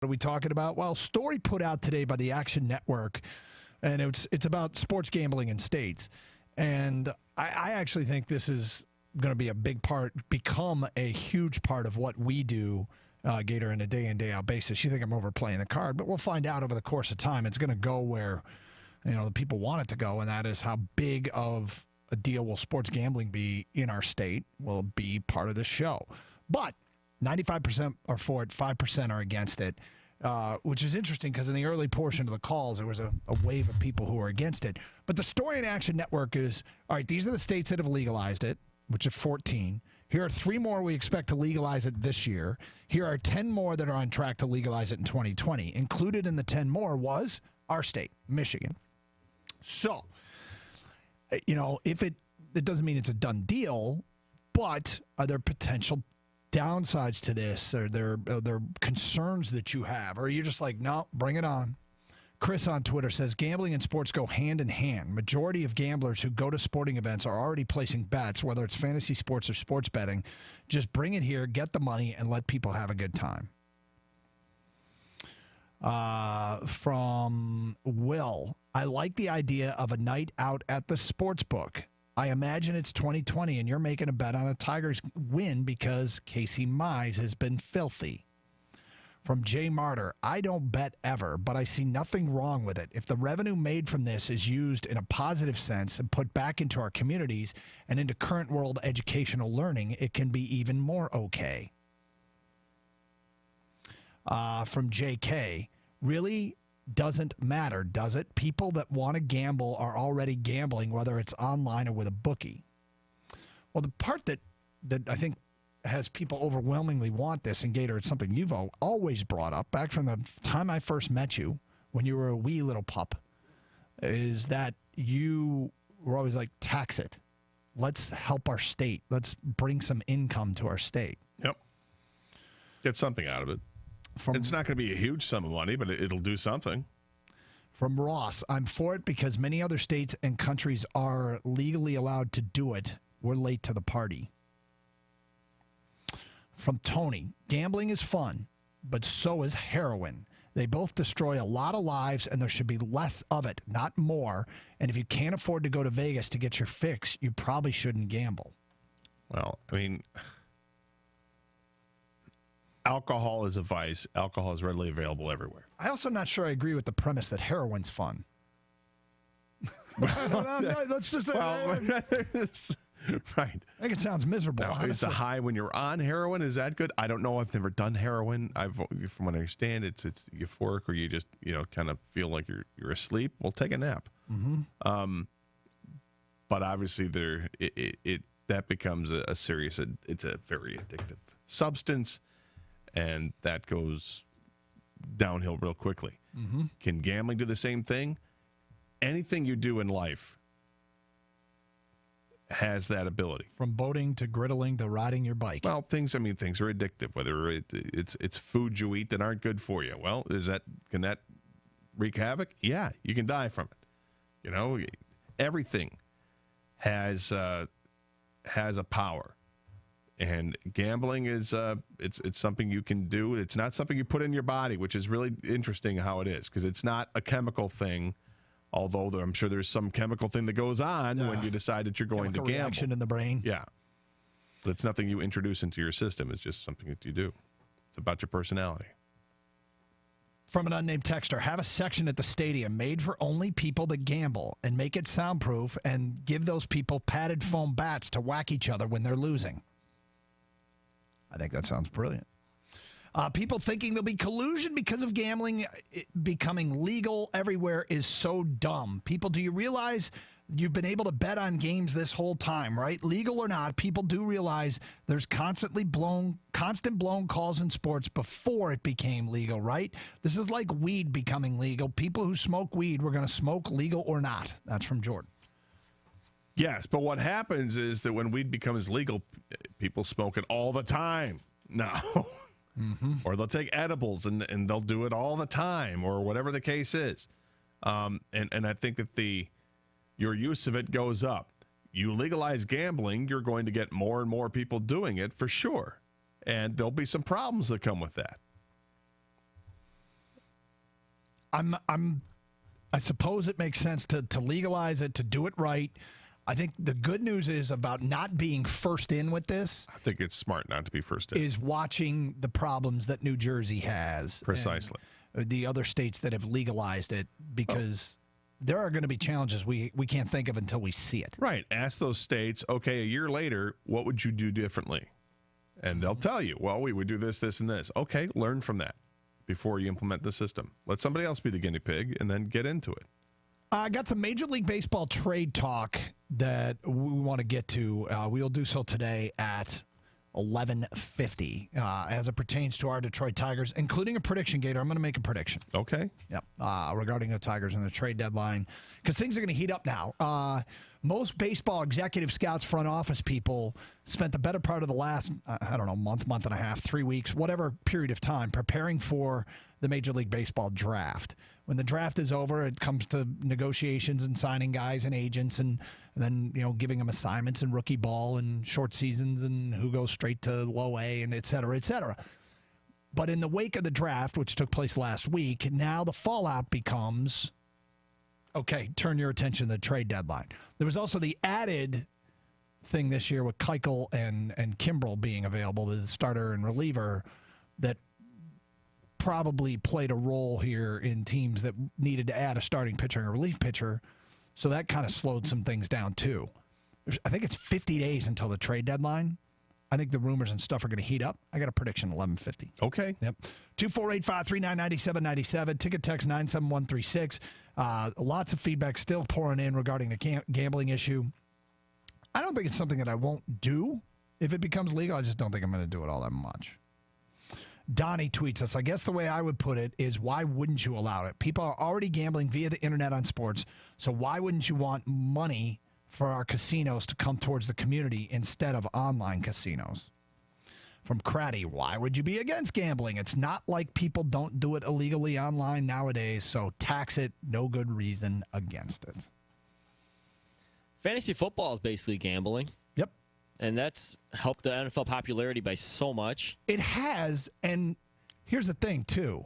What are we talking about? Well, story put out today by the Action Network, and it's about sports gambling in states. And I actually think this is going to be a big part, become a huge part of what we do, Gator, in a day in, day out basis. You think I'm overplaying the card, but we'll find out over the course of time. It's going to go where, the people want it to go, and that is how big of a deal will sports gambling be in our state. Will it be part of the show? But 95% are for it, 5% are against it, which is interesting because in the early portion of the calls, there was a wave of people who were against it. But the story in Action Network is, all right, these are the states that have legalized it, which are 14. Here are 3 more we expect to legalize it this year. Here are 10 more that are on track to legalize it in 2020. Included in the 10 more was our state, Michigan. So, if it doesn't mean it's a done deal, but are there potential downsides to this? Are there concerns that you have? Or are you just like, no, bring it on? Chris on Twitter says, gambling and sports go hand in hand. Majority of gamblers who go to sporting events are already placing bets, whether it's fantasy sports or sports betting. Just bring it here, get the money, and let people have a good time. From Will, I like the idea of a night out at the sports book. I imagine it's 2020 and you're making a bet on a Tigers win because Casey Mize has been filthy. From Jay Martyr, I don't bet ever, but I see nothing wrong with it. If the revenue made from this is used in a positive sense and put back into our communities and into current world educational learning, it can be even more okay. From JK, really doesn't matter, does it? People that want to gamble are already gambling, whether it's online or with a bookie. Well, the part that I think has people overwhelmingly want this, and Gator, it's something you've always brought up back from the time I first met you when you were a wee little pup, is that you were always like, tax it. Let's help our state. Let's bring some income to our state. Yep. Get something out of it. It's not going to be a huge sum of money, but it'll do something. From Ross, I'm for it because many other states and countries are legally allowed to do it. We're late to the party. From Tony, gambling is fun, but so is heroin. They both destroy a lot of lives, and there should be less of it, not more. And if you can't afford to go to Vegas to get your fix, you probably shouldn't gamble. Well, I mean, alcohol is a vice. Alcohol is readily available everywhere. I also not sure I agree with the premise that heroin's fun. Let's just right. I think it sounds miserable. Now, is the high when you're on heroin? Is that good? I don't know. I've never done heroin. From what I understand, it's euphoric, or you just kind of feel like you're asleep. Well, take a nap. Mm-hmm. But obviously, that becomes a serious. It's a very addictive substance, and that goes downhill real quickly. Mm-hmm. Can gambling do the same thing? Anything you do in life has that ability. From boating to griddling to riding your bike. Well, things are addictive, whether it's food you eat that aren't good for you. Well, can that wreak havoc? Yeah, you can die from it. Everything has a power. And gambling is it's something you can do. It's not something you put in your body, which is really interesting how it is, because it's not a chemical thing. Although I'm sure there's some chemical thing that goes on when you decide that you're going to gamble. Reaction in the brain. Yeah. But it's nothing you introduce into your system. It's just something that you do. It's about your personality. From an unnamed texter, have a section at the stadium made for only people that gamble and make it soundproof and give those people padded foam bats to whack each other when they're losing. I think that sounds brilliant. People thinking there'll be collusion because of gambling becoming legal everywhere is so dumb. People, do you realize you've been able to bet on games this whole time, right? Legal or not, people do realize there's constant blown calls in sports before it became legal, right? This is like weed becoming legal. People who smoke weed were going to smoke legal or not. That's from Jordan. Yes, but what happens is that when weed becomes legal, people smoke it all the time now. Mm-hmm. Or they'll take edibles and they'll do it all the time, or whatever the case is. And I think that your use of it goes up. You legalize gambling, you're going to get more and more people doing it for sure. And there'll be some problems that come with that. I suppose it makes sense to legalize it, to do it right. I think the good news is about not being first in with this. I think it's smart not to be first in. Is watching the problems that New Jersey has. Precisely. The other states that have legalized it, because there are going to be challenges we can't think of until we see it. Right. Ask those states, okay, a year later, what would you do differently? And they'll tell you, well, we would do this, this, and this. Okay, learn from that before you implement the system. Let somebody else be the guinea pig and then get into it. I got some Major League Baseball trade talk that we want to get to. We will do so today at 11:50 as it pertains to our Detroit Tigers, including a prediction, Gator. I'm going to make a prediction. Okay. Yep. Regarding the Tigers and the trade deadline, because things are going to heat up now. Most baseball executive scouts, front office people spent the better part of the last, month and a half, 3 weeks, whatever period of time, preparing for the Major League Baseball draft. When the draft is over, it comes to negotiations and signing guys and agents and then, giving them assignments and rookie ball and short seasons and who goes straight to low A and et cetera, et cetera. But in the wake of the draft, which took place last week, now the fallout becomes, okay, turn your attention to the trade deadline. There was also the added thing this year with Keuchel and Kimbrel being available, the starter and reliever, that probably played a role here in teams that needed to add a starting pitcher and a relief pitcher. So that kind of slowed some things down too. I think it's 50 days until the trade deadline. I think the rumors and stuff are going to heat up. I got a prediction, 11:50. Okay. Yep. 248-539-9797. Ticket text 97136. Lots of feedback still pouring in regarding the gambling issue. I don't think it's something that I won't do if it becomes legal. I just don't think I'm going to do it all that much. Donnie tweets us, I guess the way I would put it is, why wouldn't you allow it? People are already gambling via the internet on sports, so why wouldn't you want money for our casinos to come towards the community instead of online casinos? From Craddy, why would you be against gambling? It's not like people don't do it illegally online nowadays, so tax it. No good reason against it. Fantasy football is basically gambling. Yep. And that's helped the NFL popularity by so much. It has, and here's the thing, too.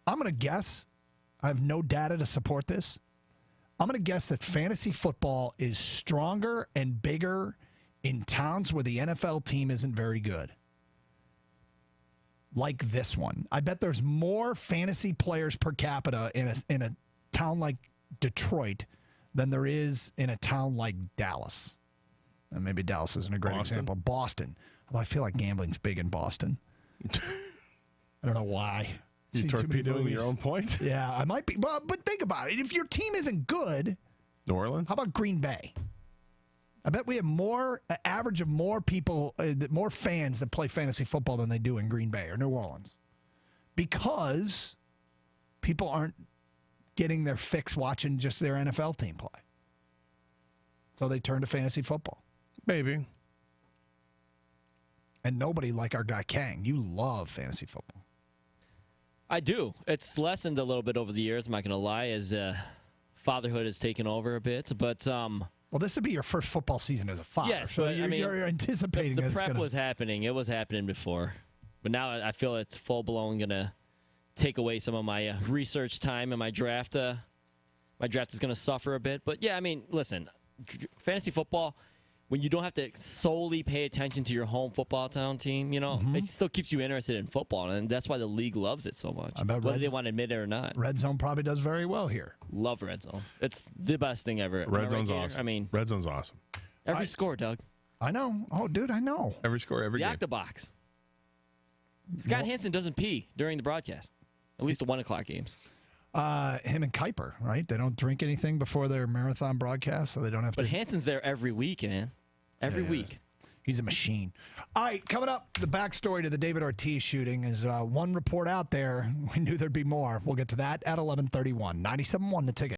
I'm going to guess, I have no data to support this, I'm going to guess that fantasy football is stronger and bigger in towns where the NFL team isn't very good. Like this one. I bet there's more fantasy players per capita in a town like Detroit than there is in a town like Dallas. And maybe Dallas isn't a great example. Boston. Although I feel like gambling's big in Boston. I don't know why. You torpedoing your own point? Yeah, I might be. Well, but think about it. If your team isn't good, New Orleans? How about Green Bay? I bet we have an average of more people, more fans that play fantasy football than they do in Green Bay or New Orleans. Because people aren't getting their fix watching just their NFL team play. So they turn to fantasy football. Maybe. And nobody like our guy Kang. You love fantasy football. I do. It's lessened a little bit over the years, I'm not going to lie, as fatherhood has taken over a bit. But well, this would be your first football season as a father. Yes, so but you're anticipating the that prep was happening. It was happening before. But now I feel it's full-blown going to take away some of my research time, and my draft is going to suffer a bit. But, yeah, I mean, listen, fantasy football, when you don't have to solely pay attention to your home football town team, it still keeps you interested in football, and that's why the league loves it so much, whether they want to admit it or not. Red Zone probably does very well here. Love Red Zone. It's the best thing ever. Red Zone's awesome. I mean, Red Zone's awesome. Every score, Doug. I know. Oh, dude, I know. Every score, every game. The Octobox. Scott Hansen doesn't pee during the broadcast, at least the 1 o'clock games. Him and Kuiper, right? They don't drink anything before their marathon broadcast, so they don't have to. But Hansen's there every week, man. Every week. He's a machine. All right, coming up, the backstory to the David Ortiz shooting is one report out there. We knew there'd be more. We'll get to that at 11:31. 97.1 The Ticket.